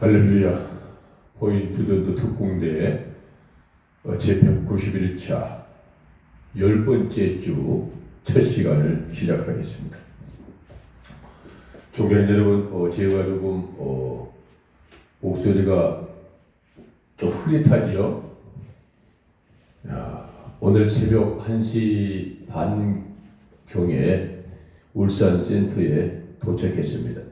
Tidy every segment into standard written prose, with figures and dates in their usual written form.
할렐루야. 포인트 전도 특공대 제191차 10번째 주 첫 시간을 시작하겠습니다. 존경하는 여러분, 제가 조금 목소리가 좀 흐릿하지요? 오늘 새벽 1시 반경에 울산 센터에 도착했습니다.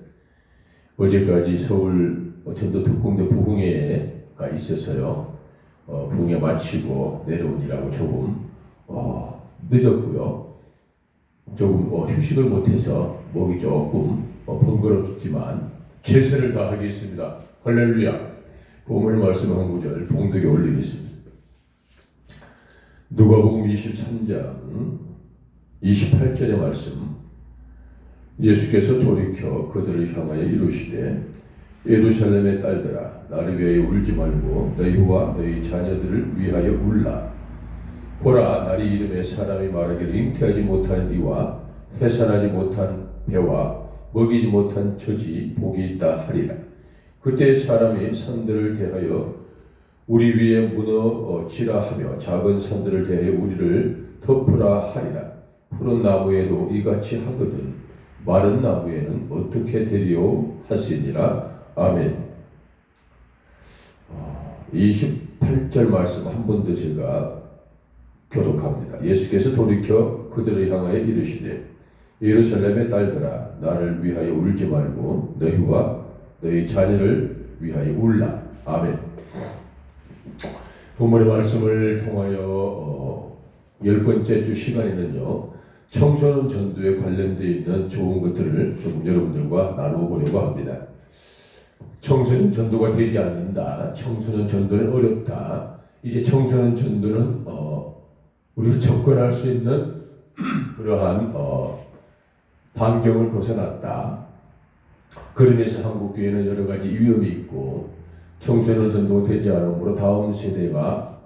어제까지 서울 전도 특공대 부흥회가 있어서요. 부흥회 마치고 내려오느라고 조금 늦었고요. 조금 휴식을 못해서 목이 조금 번거롭지만 최선을 다하겠습니다. 할렐루야. 본문 말씀 한 구절 봉독에 올리겠습니다. 누가복음 23장 28절의 말씀. 예수께서 돌이켜 그들을 향하여 이르시되 예루살렘의 딸들아 나를 위하여 울지 말고 너희와 너희 자녀들을 위하여 울라. 보라, 날이 이름에 사람이 말하기를 잉태하지 못한 이와 해산하지 못한 배와 먹이지 못한 젖이 복이 있다 하리라. 그때 사람이 산들을 대하여 우리 위에 무너지라 하며 작은 산들을 대하여 우리를 덮으라 하리라. 푸른 나무에도 이같이 하거든 마른 나무에는 어떻게 되리요 하시니라. 아멘. 28절 말씀 한 번 더 제가 교독합니다. 예수께서 돌이켜 그들을 향하여 이르시되 예루살렘의 딸들아 나를 위하여 울지 말고 너희와 너희 자녀를 위하여 울라. 아멘. 본문의 말씀을 통하여 10번째 주 시간에는요, 청소년 전도에 관련되어 있는 좋은 것들을 좀 여러분들과 나누어보려고 합니다. 청소년 전도가 되지 않는다. 청소년 전도는 어렵다. 이제 청소년 전도는 우리가 접근할 수 있는 그러한 반경을 벗어났다. 그러면서 한국교회는 여러 가지 위험이 있고 청소년 전도가 되지 않으므로 다음 세대가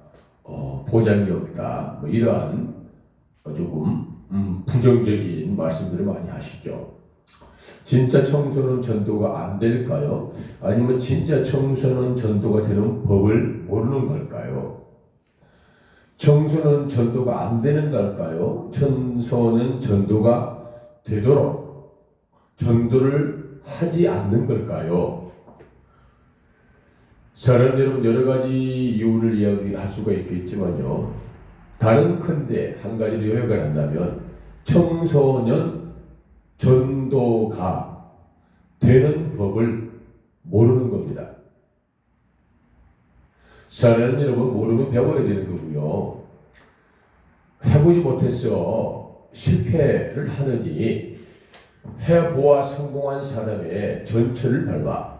보장이 없다. 이러한 조금 부정적인 말씀들을 많이 하시죠. 진짜 청소년 전도가 안 될까요? 아니면 진짜 청소년 전도가 되는 법을 모르는 걸까요? 청소년 전도가 안 되는 걸까요? 청소년 전도가 되도록 전도를 하지 않는 걸까요? 사람 여러분, 여러 가지 이유를 이야기할 수가 있겠지만요. 다른컨대 한 가지를 요약을 한다면 청소년 전도가 되는 법을 모르는 겁니다. 사람 여러분, 모르면 배워야 되는 거고요. 해보지 못해서 실패를 하느니 해보아 성공한 사람의 전철을 밟아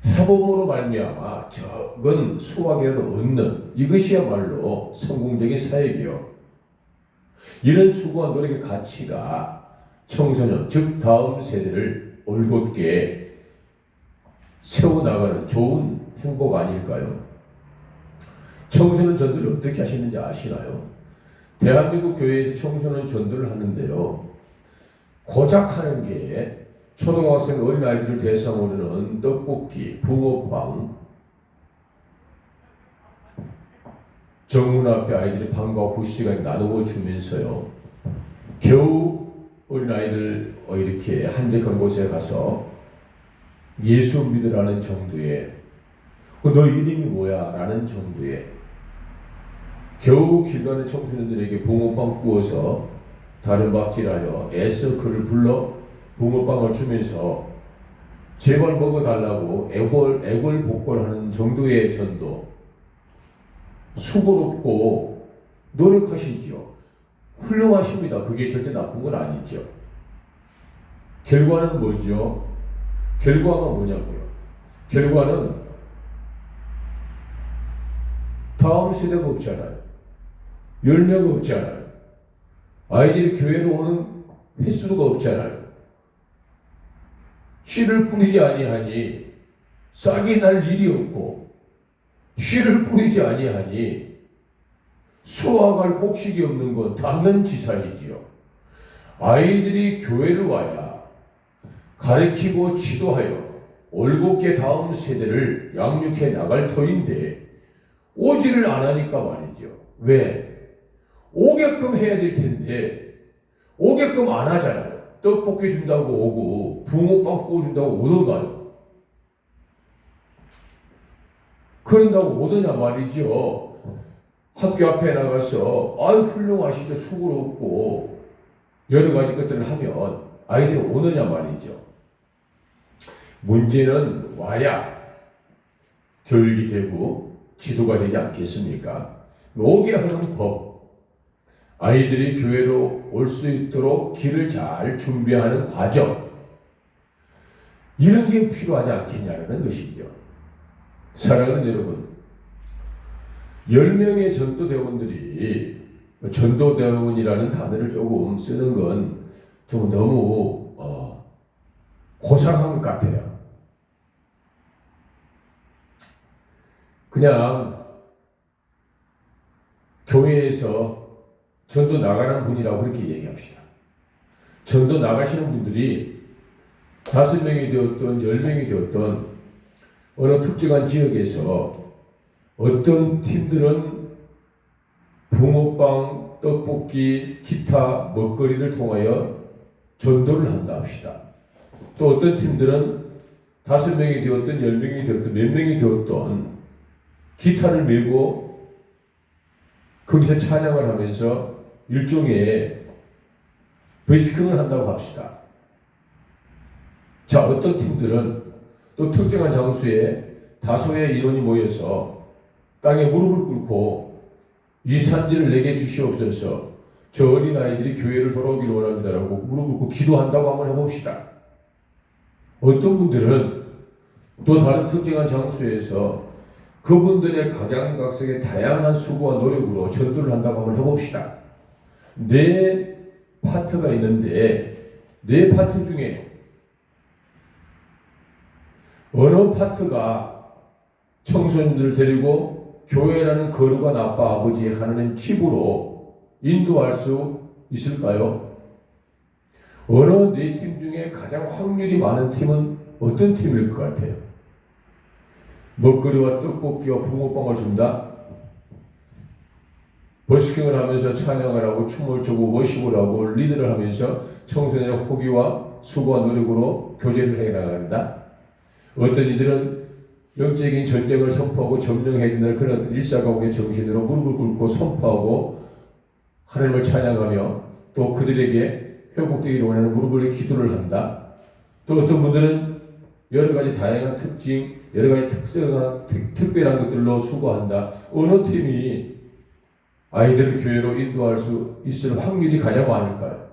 해봄으로 말미암아 적은 수확이라도 얻는 이것이야말로 성공적인 사역이요. 이런 수고와 노력의 가치가 청소년, 즉 다음 세대를 올곧게 세워나가는 좋은 행복 아닐까요? 청소년 전도를 어떻게 하시는지 아시나요? 대한민국 교회에서 청소년 전도를 하는데요. 고작 하는 게 초등학생 어린아이들을 대상으로는 떡볶이, 붕어빵, 정문 앞에 아이들이 방과 후 시간에 나누어 주면서요. 겨우 어린아이들 이렇게 한적한 곳에 가서 예수 믿으라는 정도의 너 이름이 뭐야? 라는 정도의 겨우 길 가는 청소년들에게 붕어빵 구워서 다른 박질하여 애써 그를 불러 붕어빵을 주면서 제발 먹어달라고 애걸복걸하는 정도의 전도, 수고롭고 노력하시지요. 훌륭하십니다. 그게 절대 나쁜 건 아니죠. 결과는 뭐죠? 결과가 뭐냐고요? 결과는 다음 세대가 없잖아요. 열매가 없잖아요. 아이들이 교회로 오는 횟수가 없잖아요. 씨를 뿌리지 아니하니 싹이 날 일이 없고 씨를 뿌리지 아니하니 수확할 곡식이 없는 건 당연지사이지요. 아이들이 교회를 와야 가르치고 지도하여 올곧게 다음 세대를 양육해 나갈 터인데 오지를 안 하니까 말이죠. 왜? 오게끔 해야 될 텐데 오게끔 안 하잖아요. 떡볶이 준다고 오고 붕어빵 구워준다고 오던가요? 그런다고 오더냐 말이죠. 학교 앞에 나가서 아유 훌륭하시죠. 수고를 얻고 여러 가지 것들을 하면 아이들이 오느냐 말이죠. 문제는 와야 교육이 되고 지도가 되지 않겠습니까? 오게 하는 법, 아이들이 교회로 올 수 있도록 길을 잘 준비하는 과정, 이런 게 필요하지 않겠냐는 것이죠. 사랑하는 여러분, 10명의 전도대원들이 전도대원이라는 단어를 조금 쓰는 건 좀 너무 고상한 것 같아요. 그냥 교회에서 전도 나가는 분이라고 그렇게 얘기합시다. 전도 나가시는 분들이 5명이 되었던 10명이 되었던 어느 특정한 지역에서 어떤 팀들은 붕어빵, 떡볶이, 기타 먹거리를 통하여 전도를 한다 합시다. 또 어떤 팀들은 5명이 되었던 10명이 되었던 몇 명이 되었던 기타를 메고 거기서 찬양을 하면서 일종의 버시킹을 한다고 합시다. 자, 어떤 팀들은 또 특정한 장소에 다소의 인원이 모여서 땅에 무릎을 꿇고 이 산지를 내게 주시옵소서, 저 어린아이들이 교회를 돌아오기를 원합니다라고 무릎을 꿇고 기도한다고 한번 해봅시다. 어떤 분들은 또 다른 특정한 장소에서 그분들의 각양각색의 다양한 수고와 노력으로 전도를 한다고 한번 해봅시다. 내 파트가 있는데 내 파트 중에 어느 파트가 청소년들을 데리고 교회라는 거룩한 아빠 아버지 하나님 집으로 인도할 수 있을까요? 어느 네 팀 중에 가장 확률이 많은 팀은 어떤 팀일 것 같아요? 먹거리와 떡볶이와 붕어빵을 준다? 버스킹을 하면서 찬양을 하고 춤을 추고 워십을 하고 리드를 하면서 청소년의 호기와 수고와 노력으로 교제를 해 나간다? 어떤 이들은 영적인 전쟁을 선포하고 점령해야 된다는 그런 일사각오의 정신으로 무릎을 꿇고 선포하고 하나님을 찬양하며 또 그들에게 회복되기를 원하는 무릎을 기도를 한다. 또 어떤 분들은 여러 가지 다양한 특징, 여러 가지 특별한 것들로 수고한다. 어느 팀이 아이들을 교회로 인도할 수 있을 확률이 가장 많을까요?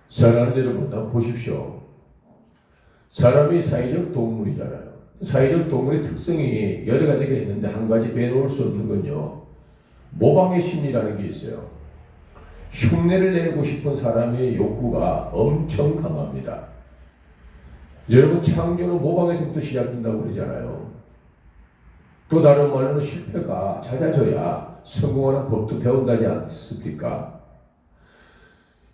사랑하는 여러분, 보십시오. 사람이 사회적 동물이잖아요. 사회적 동물의 특성이 여러 가지가 있는데 한 가지 빼놓을 수 없는 건요, 모방의 심리라는 게 있어요. 흉내를 내고 싶은 사람의 욕구가 엄청 강합니다. 여러분, 창조는 모방에서부터 시작된다고 그러잖아요. 또 다른 말로는 실패가 잦아져야 성공하는 법도 배운다지 않습니까?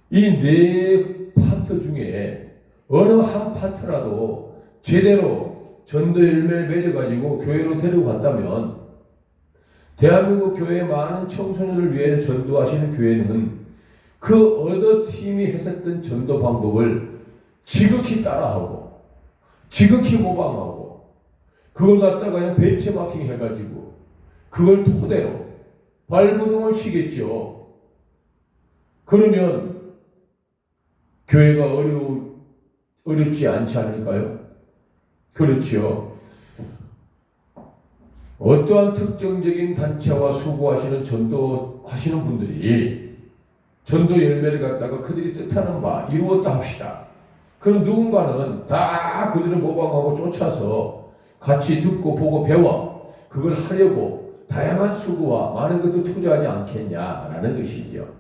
이 네 파트 중에 어느 한 파트라도 제대로 전도 열매를 맺어가지고 교회로 데리고 간다면 대한민국 교회의 많은 청소년을 위해 전도하시는 교회는 그 어느 팀이 했었던 전도 방법을 지극히 따라하고 지극히 모방하고 그걸 갖다가 그냥 벤치마킹 해가지고 그걸 토대로 발버둥을 치겠죠. 그러면 교회가 어렵지 않지 않을까요? 그렇지요. 어떠한 특정적인 단체와 수고하시는 전도하시는 분들이 전도 열매를 갖다가 그들이 뜻하는 바 이루었다 합시다. 그럼 누군가는 다 그들을 모방하고 쫓아서 같이 듣고 보고 배워 그걸 하려고 다양한 수고와 많은 것도 투자하지 않겠냐라는 것이죠.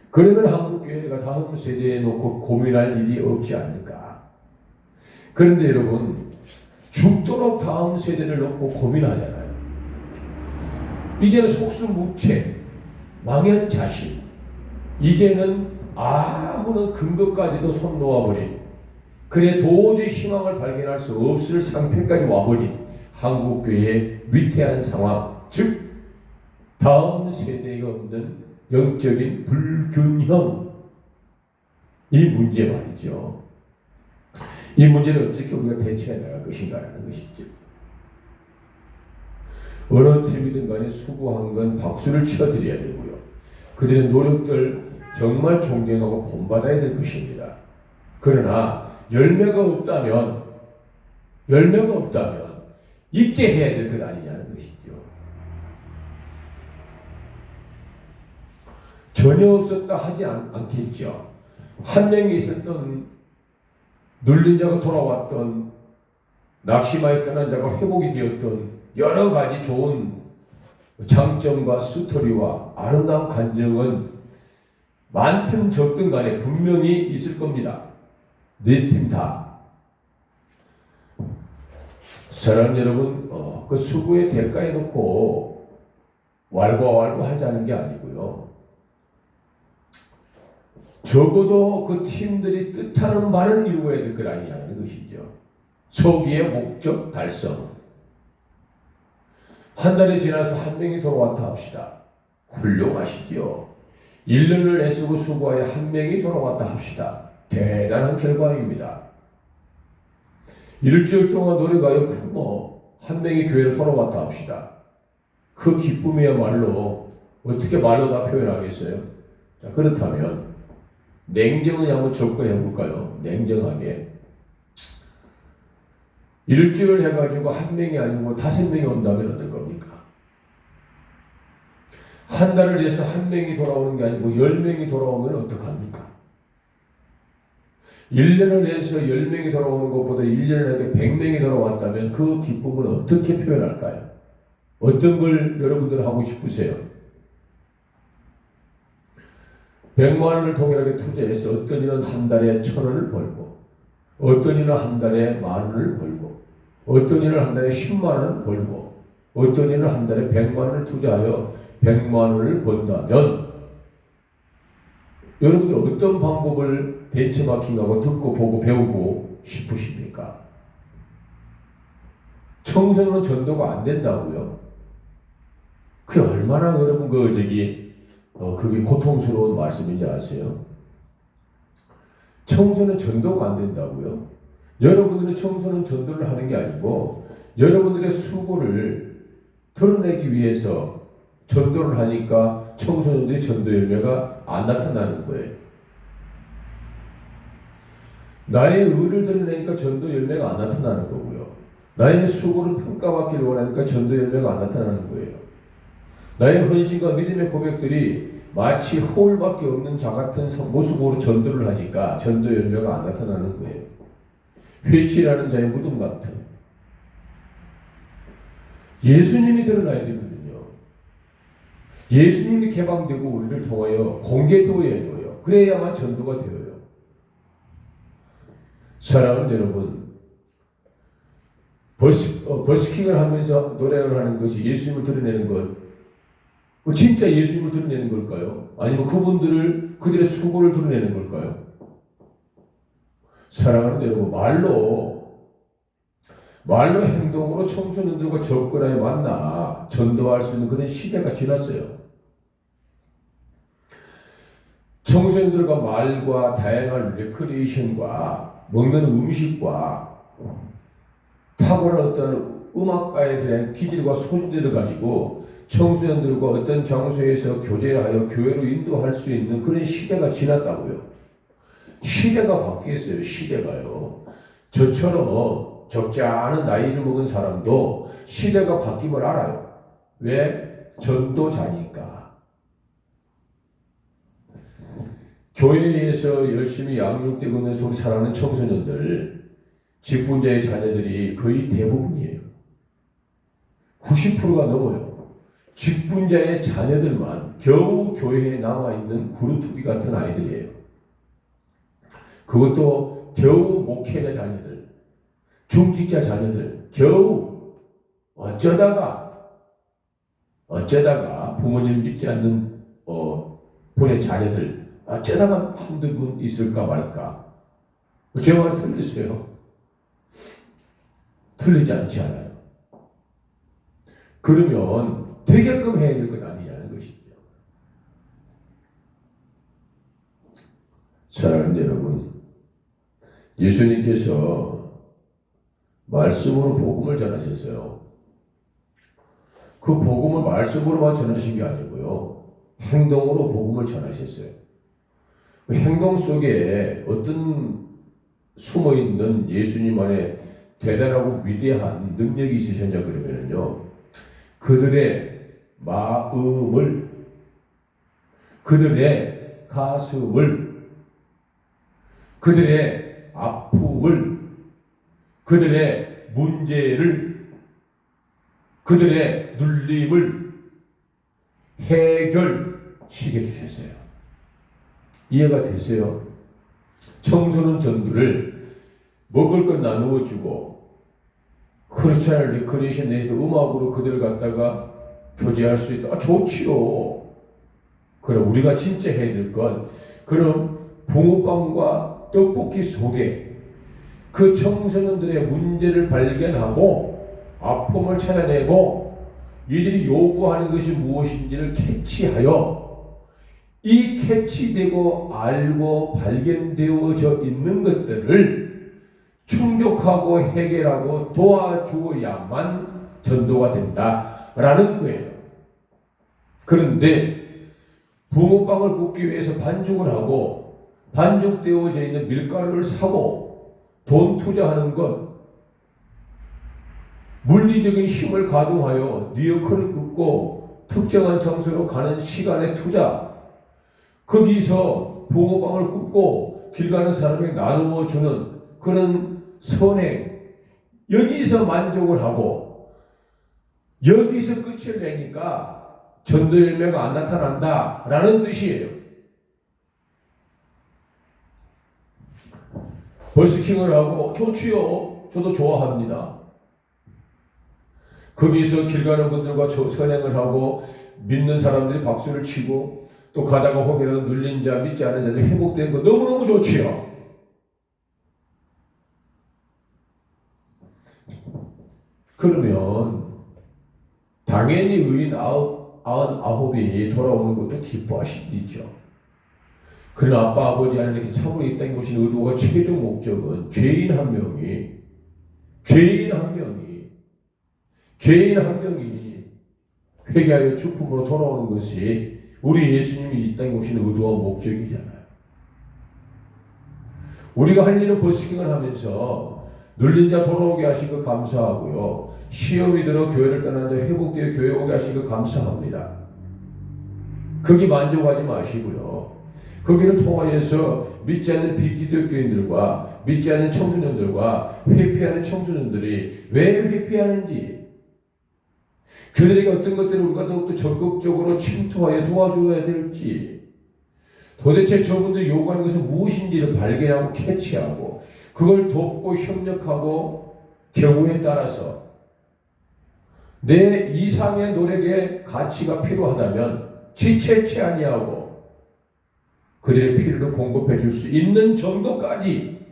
그러면 한국교회가 다음 세대에 놓고 고민할 일이 없지 않을까. 그런데 여러분, 죽도록 다음 세대를 놓고 고민하잖아요. 이제는 속수무책, 망연자실, 이제는 아무런 근거까지도 손 놓아버린 그래 도저히 희망을 발견할 수 없을 상태까지 와버린 한국교회의 위태한 상황, 즉 다음 세대가 없는 영적인 불균형, 이 문제 말이죠. 이 문제를 어떻게 우리가 대처해 나갈 것인가라는 것이죠. 어느 팀이든 간에 수고한 건 박수를 쳐드려야 되고요. 그들의 노력들 정말 존경하고 본받아야 될 것입니다. 그러나 열매가 없다면 있게 해야 될 것 아니냐는 것이죠. 전혀 없었다 하지 않겠죠. 한 명이 있었던 눌린 자가 돌아왔던 낙심하여 떠난 자가 회복이 되었던 여러 가지 좋은 장점과 스토리와 아름다운 간증은 많든 적든 간에 분명히 있을 겁니다. 네 팀 다. 사랑하는 여러분, 그 수고의 대가에 놓고 왈가왈부 하자는 게 아니고요. 적어도 그 팀들이 뜻하는 바는 이루어야 될 것 아니냐는 것이죠. 소비의 목적 달성. 한 달이 지나서 한 명이 돌아왔다 합시다. 훌륭하시죠. 1년을 애쓰고 수고하여 한 명이 돌아왔다 합시다. 대단한 결과입니다. 일주일 동안 노력하여 품어 한 명이 교회를 돌아왔다 합시다. 그 기쁨이야말로 어떻게 말로 다 표현하겠어요? 자, 그렇다면 냉정히 한번 접근해 볼까요? 냉정하게. 일주일 해가지고 한 명이 아니고 5명이 온다면 어떨 겁니까? 한 달을 위해서 한 명이 돌아오는 게 아니고 10명이 돌아오면 어떡합니까? 1년을 위해서 10명이 돌아오는 것보다 1년을 해도 100명이 돌아왔다면 그 기쁨을 어떻게 표현할까요? 어떤 걸 여러분들 하고 싶으세요? 100만 원을 동일하게 투자해서 어떤 이는 한 달에 1,000원을 벌고, 어떤 이는 한 달에 10,000원을 벌고, 어떤 이는 한 달에 10만 원을 벌고, 어떤 이는 한 달에 100만 원을 투자하여 100만 원을 번다면 여러분들 어떤 방법을 벤치마킹하고 듣고 보고 배우고 싶으십니까? 청소년은 전도가 안 된다고요? 그게 얼마나 여러분 그게 고통스러운 말씀인지 아세요? 청소년 전도가 안 된다고요? 여러분들은 청소년 전도를 하는 게 아니고 여러분들의 수고를 드러내기 위해서 전도를 하니까 청소년들이 전도 열매가 안 나타나는 거예요. 나의 의를 드러내니까 전도 열매가 안 나타나는 거고요. 나의 수고를 평가받기를 원하니까 전도 열매가 안 나타나는 거예요. 나의 헌신과 믿음의 고백들이 마치 허울밖에 없는 자 같은 모습으로 전도를 하니까 전도 열매가 안 나타나는 거예요. 회치라는 자의 무덤 같은. 예수님이 드러나야 되거든요. 예수님이 개방되고 우리를 통하여 공개되어야 되어요. 그래야만 전도가 되어요. 사랑하는 여러분, 버스킹을 하면서 노래를 하는 것이 예수님을 드러내는 것, 진짜 예수님을 드러내는 걸까요? 아니면 그들의 수고를 드러내는 걸까요? 사랑하는 여러분, 말로 행동으로 청소년들과 접근하여 만나 전도할 수 있는 그런 시대가 지났어요. 청소년들과 말과 다양한 레크리에이션과 먹는 음식과 탁월한 어떤 음악가에 대한 기질과 소질들을 가지고 청소년들과 어떤 장소에서 교제하여 교회로 인도할 수 있는 그런 시대가 지났다고요. 시대가 바뀌었어요. 시대가요. 저처럼 적지 않은 나이를 먹은 사람도 시대가 바뀜을 알아요. 왜? 전도자니까. 교회에서 열심히 양육되고 있는 우리 사랑하는 청소년들, 직분자의 자녀들이 거의 대부분이에요. 90%가 넘어요. 직분자의 자녀들만 겨우 교회에 남아있는 구루투기 같은 아이들이에요. 그것도 겨우 목회자 자녀들, 중직자 자녀들, 겨우 어쩌다가 부모님 믿지 않는 분의 자녀들 어쩌다가 한두 분 있을까 말까. 제 말 틀리세요? 틀리지 않지 않아요. 그러면 되게끔 해야 될 것 아니냐는 것이죠. 사랑하는 여러분, 예수님께서 말씀으로 복음을 전하셨어요. 그 복음을 말씀으로만 전하신 게 아니고요, 행동으로 복음을 전하셨어요. 그 행동 속에 어떤 숨어있는 예수님 안에 대단하고 위대한 능력이 있으셨냐 그러면요, 그들의 마음을, 그들의 가슴을, 그들의 아픔을, 그들의 문제를, 그들의 눌림을 해결시켜 주셨어요. 이해가 되세요? 청소년 전도를 먹을 것 나누어 주고 크리스찬 리크레이션 내에서 음악으로 그들을 갖다가 교제할 수 있다. 좋지요. 그럼 우리가 진짜 해야 될 건, 그럼 붕어빵과 떡볶이 속에 그 청소년들의 문제를 발견하고 아픔을 찾아내고 이들이 요구하는 것이 무엇인지를 캐치하여 이 캐치되고 알고 발견되어져 있는 것들을 충족하고 해결하고 도와주어야만 전도가 된다라는 거예요. 그런데 붕어빵을 굽기 위해서 반죽을 하고 반죽되어져 있는 밀가루를 사고 돈 투자하는 것, 물리적인 힘을 가동하여 뉴욕을 긋고 특정한 장소로 가는 시간의 투자, 거기서 붕어빵을 굽고 길 가는 사람에게 나누어 주는 그런 선행, 여기서 만족을 하고 여기서 끝을 내니까 전도 열매가 안 나타난다 라는 뜻이에요. 버스킹을 하고 좋지요. 저도 좋아합니다. 거기서 길 가는 분들과 선행을 하고 믿는 사람들이 박수를 치고 또 가다가 혹이라도 눌린 자, 믿지 않은 자들이 회복되는 거 너무너무 좋지요. 그러면 당연히 의인 99이 돌아오는 것도 기뻐하시죠. 그러나 아빠, 아버지 안에 이렇게 참으로 이 땅에 오신 의도가 최종 목적은 죄인 한 명이 회개하여 축복으로 돌아오는 것이 우리 예수님이 이 땅에 오신 의도와 목적이잖아요. 우리가 할 일은 버스킹을 하면서 눌린 자 돌아오게 하시고 감사하고요, 시험이 들어 교회를 떠난 자 회복되어 교회 오게 하시고 감사합니다. 거기 만족하지 마시고요, 거기를 통하여서 믿지 않는 비기독교인들과 믿지 않는 청소년들과 회피하는 청소년들이 왜 회피하는지, 그들에게 어떤 것들을 우리가 더욱더 적극적으로 침투하여 도와줘야 될지, 도대체 저분들이 요구하는 것은 무엇인지를 발견하고 캐치하고 그걸 돕고 협력하고 경우에 따라서 내 이상의 노력의 가치가 필요하다면 지체치 아니하고 그들의 필요를 공급해 줄 수 있는 정도까지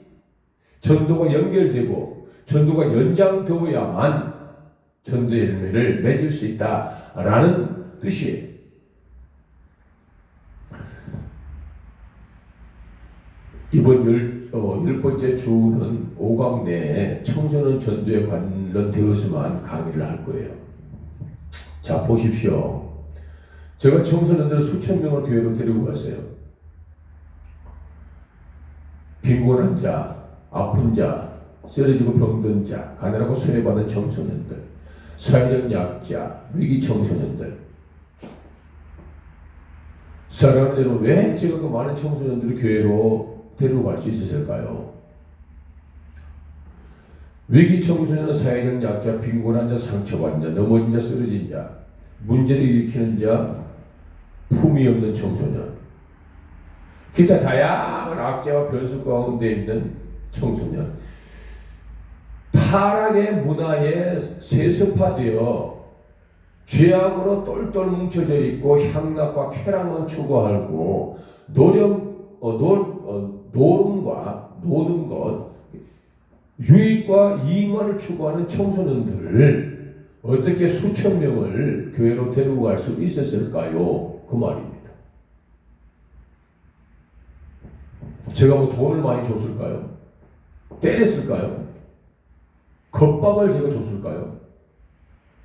전도가 연결되고 전도가 연장되어야만 전도의 열매를 맺을 수 있다라는 뜻이에요. 이번 열 번째 주는 5강 내에 청소년 전도에 관련되어서만 강의를 할 거예요. 자, 보십시오. 제가 청소년들 수천 명을 교회로 데리고 갔어요. 빈곤한 자, 아픈 자, 쓰러지고 병든 자, 가난하고 소외받은 청소년들, 사회적 약자, 위기 청소년들. 사랑하는 여러분, 왜 제가 그 많은 청소년들을 교회로 데리고 갈 수 있었을까요? 위기 청소년은 사회적 약자, 빈곤한 자, 상처받은 자, 넘어진 자, 쓰러진 자, 문제를 일으키는 자, 품이 없는 청소년, 기타 다양한 악재와 변수 가운데 있는 청소년, 타락의 문화에 세습화되어 죄악으로 똘똘 뭉쳐져 있고 향락과 쾌락만 추구하고 노름과 노는 것, 유익과 이익만을 추구하는 청소년들을 어떻게 수천 명을 교회로 데리고 갈 수 있었을까요? 그 말입니다. 제가 뭐 돈을 많이 줬을까요? 때렸을까요? 겁박을 제가 줬을까요?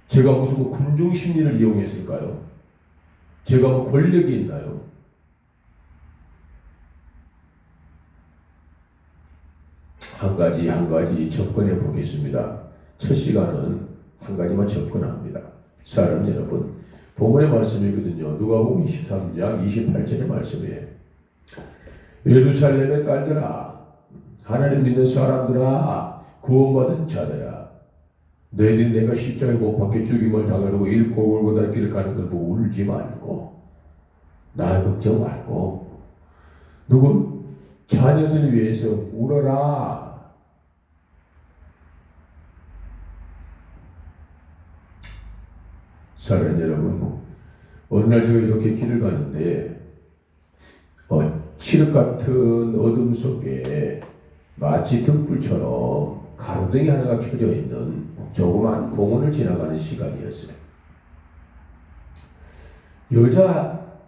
제가 무슨 뭐 군중 심리를 이용했을까요? 제가 뭐 권력이 있나요? 한 가지 접근해 보겠습니다. 첫 시간은 한 가지만 접근합니다. 사람 여러분, 본문의 말씀이거든요. 누가복음 23장 28절의 말씀이에요. 예루살렘의 딸들아, 하나님 믿는 사람들아, 구원받은 자들아, 너희들이 내가 십자가에 못 박혀 죽임을 당하고 잃고 골고다 길을 가는 걸 보고 울지 말고, 나 걱정 말고, 누구 자녀들 위해서 울어라. 사랑하는 여러분, 어느 날 제가 이렇게 길을 가는데 칠흑 같은 어둠 속에 마치 등불처럼 가로등이 하나가 켜져 있는 조그만 공원을 지나가는 시간이었어요. 여자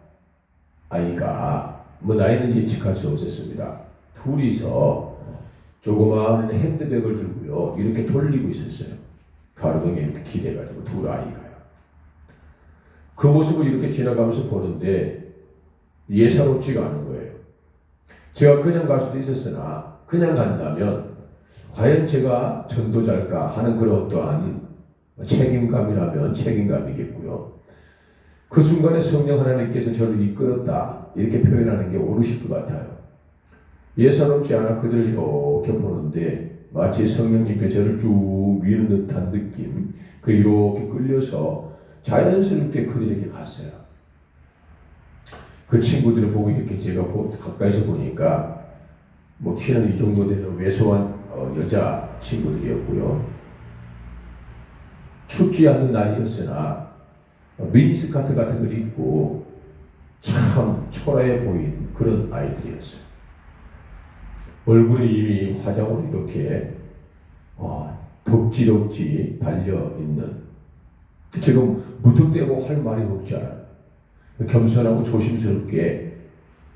아이가 뭐 나이는 예측할 수 없었습니다. 둘이서 조그마한 핸드백을 들고요 이렇게 돌리고 있었어요. 가로등에 이렇게 기대가지고 둘 아이가요. 그 모습을 이렇게 지나가면서 보는데 예사롭지가 않은 거예요. 제가 그냥 갈 수도 있었으나 그냥 간다면 과연 제가 전도자일까 하는 그런 어떠한 책임감이라면 책임감이겠고요. 그 순간에 성령 하나님께서 저를 이끌었다 이렇게 표현하는 게 옳으실 것 같아요. 예사롭지 않아 그들을 이렇게 보는데 마치 성령님께 저를 쭉 미는 듯한 느낌, 그 이렇게 끌려서 자연스럽게 그들에게 갔어요. 그 친구들을 보고 이렇게 제가 가까이서 보니까 뭐 키는 이 정도 되는 왜소한 여자 친구들이었고요. 춥지 않는 날이었으나 미니스커트 같은 걸 입고 참 초라해 보인 그런 아이들이었어요. 얼굴이 이미 화장으로 이렇게 덕지덕지 달려있는, 지금 무턱대고 할 말이 없잖아요. 겸손하고 조심스럽게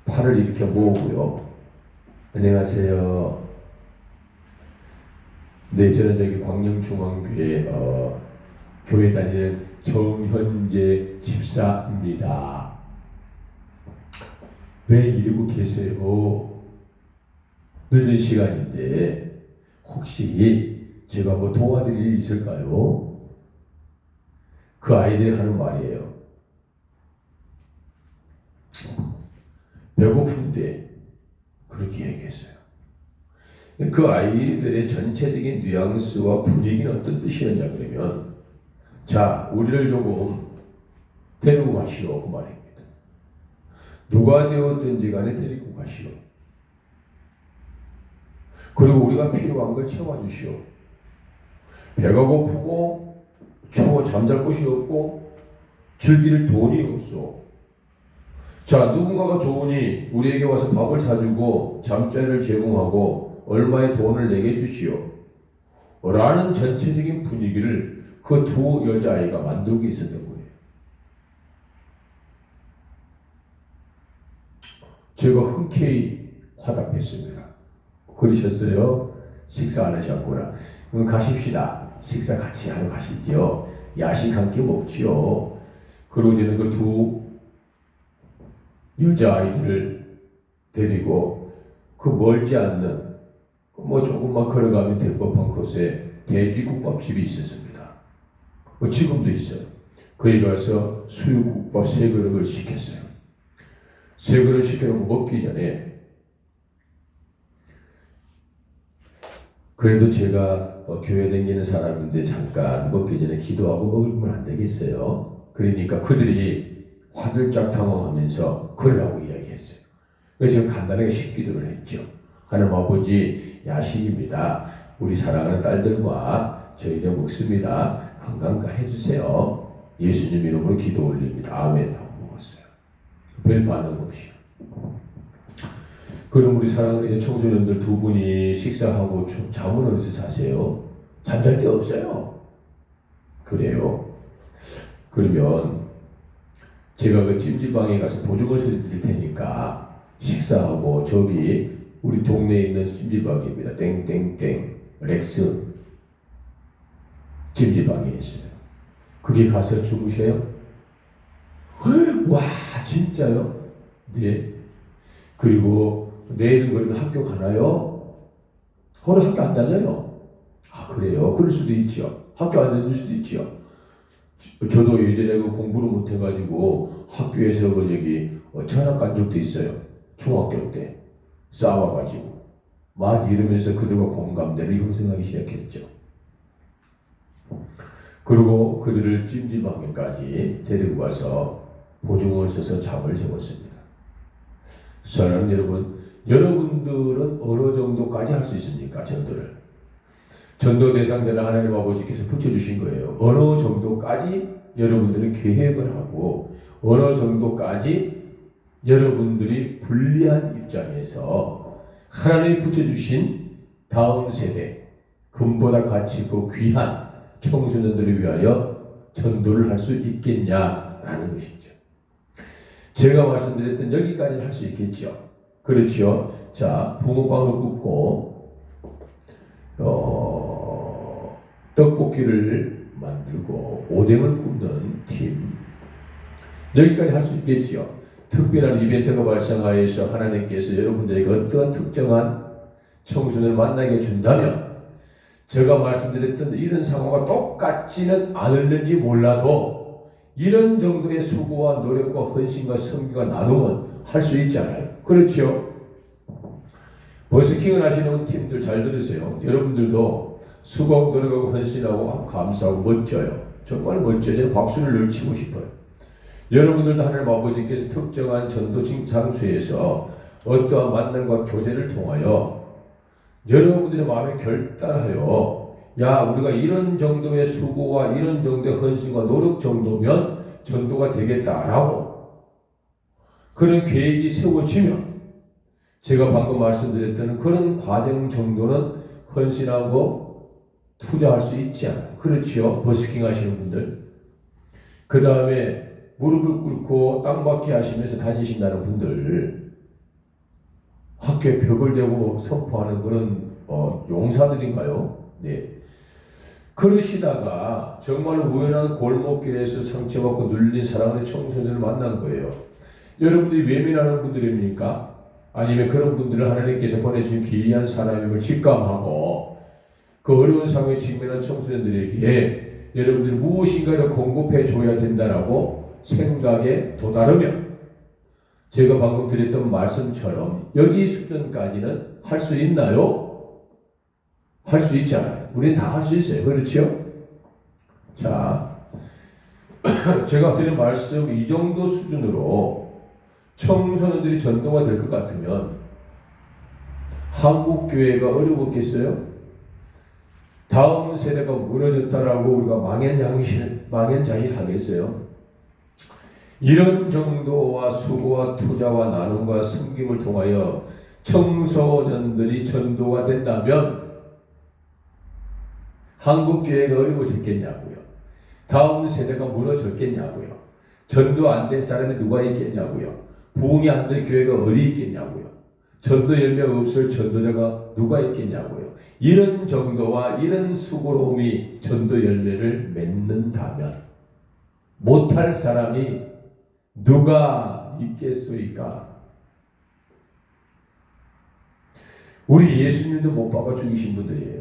팔을 이렇게 모으고요. 안녕하세요. 네, 저는 저기 광명중앙교회 교회 다니는 정현재 집사입니다. 왜 이러고 계세요? 늦은 시간인데 혹시 제가 뭐 도와드릴 일 있을까요? 그 아이들이 하는 말이에요. 배고픈데 그렇게 얘기했어요. 그 아이들의 전체적인 뉘앙스와 분위기는 어떤 뜻이었냐 그러면, 자, 우리를 조금 데리고 가시오 그 말입니다. 누가 되었든지 간에 데리고 가시오. 그리고 우리가 필요한 걸 채워주시오. 배가 고프고 추워 잠잘 곳이 없고 즐길 돈이 없어. 자, 누군가가 좋으니 우리에게 와서 밥을 사주고 잠자리를 제공하고 얼마의 돈을 내게 주시오 라는 전체적인 분위기를 그 두 여자아이가 만들고 있었던 거예요. 제가 흔쾌히 화답했습니다. 그러셨어요? 식사 안 하셨구나. 그럼 가십시다. 식사 같이 하러 가시죠. 야식 함께 먹지요. 그러고 저는 그 두 여자아이들을 데리고 그 멀지 않는 뭐 조금만 걸어가면 될 법한 곳에 돼지국밥집이 있었습니다. 뭐 지금도 있어요. 거기 가서 수육국밥 3그릇을 시켰어요. 3그릇 시켜놓고 먹기 전에 그래도 제가 교회 다니는 사람인데 잠깐 먹기 전에 기도하고 먹으면 안 되겠어요. 그러니까 그들이 화들짝 당황하면서 그러라고 이야기했어요. 그래서 제가 간단하게 식기도를 했죠. 하나님 아버지, 야식입니다. 우리 사랑하는 딸들과 저희가 먹습니다. 건강가 해주세요. 예수님 이름으로 기도 올립니다. 아멘 하고 먹었어요. 별 반응 없이. 그럼 우리 사랑하는 청소년들 두 분이 식사하고 잠은 어디서 자세요? 잠잘 데 없어요. 그래요? 그러면 제가 그 찜질방에 가서 보조를 드릴 테니까 식사하고 저기 우리 동네에 있는 찜질방입니다. 땡땡땡 렉스 찜질방에 있어요. 거기 가서 주무셔요? 와 진짜요? 네. 그리고 내일은 그러면 학교 가나요? 오늘 학교 안 다녀요? 아 그래요? 그럴 수도 있죠. 학교 안 다닐 수도 있죠. 저도 예전에 그 공부를 못해가지고 학교에서 그 저기 전학 간 적도 있어요. 중학교 때 싸워가지고 막 이러면서 그들과 공감대를 형성하기 시작했죠. 그리고 그들을 찜질방에까지 데리고 가서 보증을 써서 잠을 재웠습니다. 사랑하는 여러분, 여러분들은 어느 정도까지 할 수 있습니까? 전도를. 전도 대상자를 하나님 아버지께서 붙여주신 거예요. 어느 정도까지 여러분들은 계획을 하고 어느 정도까지 여러분들이 불리한 입장에서 하나님이 붙여주신 다음 세대 금보다 가치 있고 귀한 청소년들을 위하여 전도를 할 수 있겠냐라는 것이죠. 제가 말씀드렸던 여기까지는 할 수 있겠죠. 그렇죠. 자, 붕어빵을 굽고 떡볶이를 만들고 오뎅을 굽는 팀 여기까지 할 수 있겠지요. 특별한 이벤트가 발생하여서 하나님께서 여러분들에게 어떠한 특정한 청소년을 만나게 해준다면 제가 말씀드렸던 이런 상황과 똑같지는 않을는지 몰라도 이런 정도의 수고와 노력과 헌신과 성기가 나누면 할 수 있잖아요. 그렇죠? 버스킹을 하시는 팀들 잘 들으세요. 여러분들도 수고하고 노력하고 헌신하고 감사하고 멋져요. 정말 멋져요. 박수를 늘 치고 싶어요. 여러분들도 하나님 아버지께서 특정한 전도 장소에서 어떠한 만남과 교제를 통하여 여러분들의 마음에 결단하여 야 우리가 이런 정도의 수고와 이런 정도의 헌신과 노력 정도면 전도가 되겠다라고 그런 계획이 세워지면 제가 방금 말씀드렸던 그런 과정 정도는 헌신하고 투자할 수 있지 않아요. 그렇지요? 버스킹 하시는 분들. 그 다음에 무릎을 꿇고 땅받기 하시면서 다니신다는 분들. 학교에 벽을 대고 선포하는 그런 용사들인가요? 네. 그러시다가 정말 우연한 골목길에서 상처받고 눌린 사랑하는 청소년을 만난 거예요. 여러분들이 외면하는 분들입니까? 아니면 그런 분들을 하나님께서 보내주신 기이한 사람임을 직감하고 그 어려운 상황에 직면한 청소년들에게 여러분들이 무엇인가를 공급해 줘야 된다라고 생각에 도달하면 제가 방금 드렸던 말씀처럼 여기 수준까지는 할 수 있나요? 할 수 있잖아요. 우리는 다 할 수 있어요. 그렇죠? 자, 제가 드린 말씀 이 정도 수준으로 청소년들이 전도가 될 것 같으면 한국 교회가 어려웠겠어요? 다음 세대가 무너졌다라고 우리가 망연자실 하겠어요? 이런 정도와 수고와 투자와 나눔과 섬김을 통하여 청소년들이 전도가 된다면 한국 교회가 어려워졌겠냐고요? 다음 세대가 무너졌겠냐고요? 전도 안 된 사람이 누가 있겠냐고요? 부흥이 안 된 교회가 어디 있겠냐고요? 전도 열매 없을 전도자가 누가 있겠냐고요? 이런 정도와 이런 수고로움이 전도 열매를 맺는다면 못할 사람이 누가 있겠소이까? 우리 예수님도 못 박아 죽이신 분들이에요.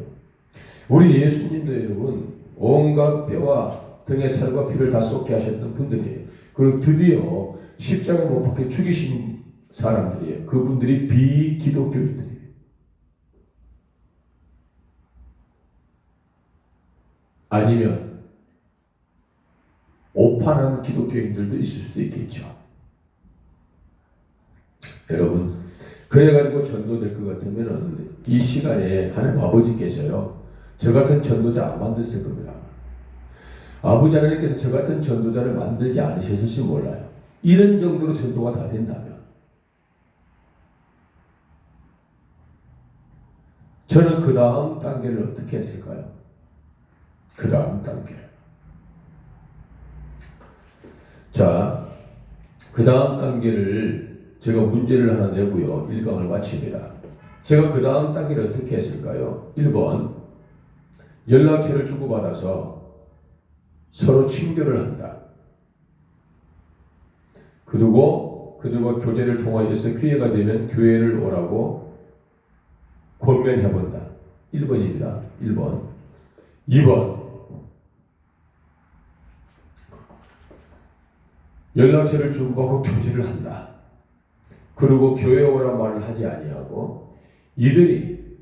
우리 예수님도 여러분 온갖 뼈와 등의 살과 피를 다 쏟게 하셨던 분들이에요. 그리고 드디어 십자가에 못 박혀 죽이신 사람들이에요. 그분들이 비기독교인들이에요. 아니면 오판한 기독교인들도 있을 수도 있겠죠. 여러분 그래가지고 전도될 것 같으면 이 시간에 하나님 아버지께서요 저 같은 전도자 안 만드실 겁니다. 아버지 하나님께서 저 같은 전도자를 만들지 않으셨을지 몰라요. 이런 정도로 전도가 다 된다면 저는 그 다음 단계를 어떻게 했을까요? 그 다음 단계. 자, 그 다음 단계를 제가 문제를 하나 내고요. 1강을 마칩니다. 제가 그 다음 단계를 어떻게 했을까요? 1번, 연락처를 주고받아서 서로 친교를 한다. 그리고 그들과 교제를 통하여서 기회가 되면 교회를 오라고 권면해본다. 1번입니다. 1번. 2번, 연락처를 주고받고 교제를 한다. 그리고 교회 오라 말을 하지 아니하고 이들이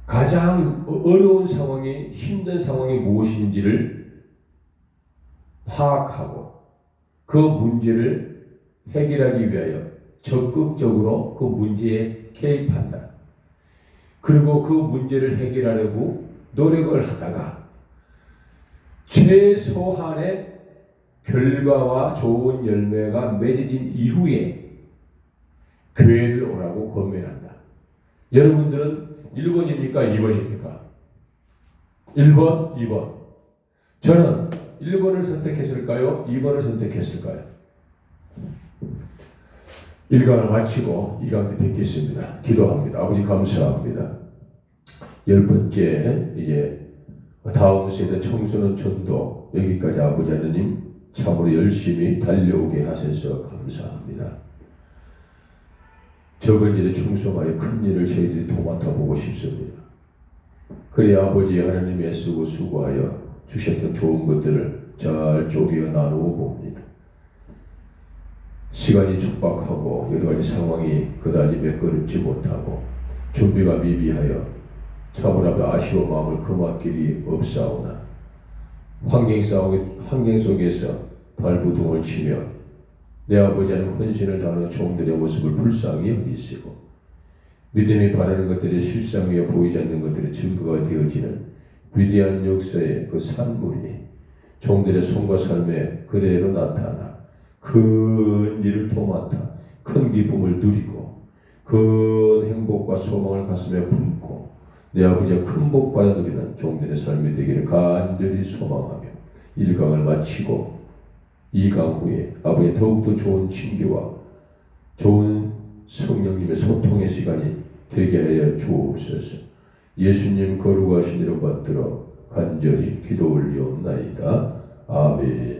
가장 어려운 상황이, 힘든 상황이 무엇인지를 파악하고 그 문제를 해결하기 위하여 적극적으로 그 문제에 개입한다. 그리고 그 문제를 해결하려고 노력을 하다가 최소한의 결과와 좋은 열매가 맺어진 이후에 교회를 오라고 권면한다. 여러분들은 1번입니까? 2번입니까? 1번, 2번. 저는 1번을 선택했을까요? 2번을 선택했을까요? 1강을 마치고 2강 때 뵙겠습니다. 기도합니다. 아버지 감사합니다. 10번째 이제 다음 세대 청소년 전도 여기까지 아버지 하나님 참으로 열심히 달려오게 하셔서 감사합니다. 적은 일에 충성하여 큰 일을 저희들이 도맡아 보고 싶습니다. 그래 아버지 하나님이 애쓰고 수고하여 주셨던 좋은 것들을 잘 쪼개어 나누어 봅니다. 시간이 촉박하고 여러가지 상황이 그다지 매끄럽지 못하고 준비가 미비하여 참으로 아쉬운 마음을 금할 길이 없사오나 환경 속에서 발부둥을 치며 내 아버지 하나님 헌신을 다하는 종들의 모습을 불쌍히 여기시고 믿음이 바라는 것들이 실상 위에 보이지 않는 것들의 증거가 되어지는 위대한 역사의 그 산물이 종들의 손과 삶에 그대로 나타나 큰 일을 도맡아 큰 기쁨을 누리고 큰 행복과 소망을 가슴에 품고 내 아버지의 큰 복받아 누리는 종들의 삶이 되기를 간절히 소망하며 1강을 마치고 2강 후에 아버지의 더욱더 좋은 친교와 좋은 성령님의 소통의 시간이 되게 하여 주옵소서. 예수님 거룩하신 이름 받들어 간절히 기도 올리옵나이다. 아멘.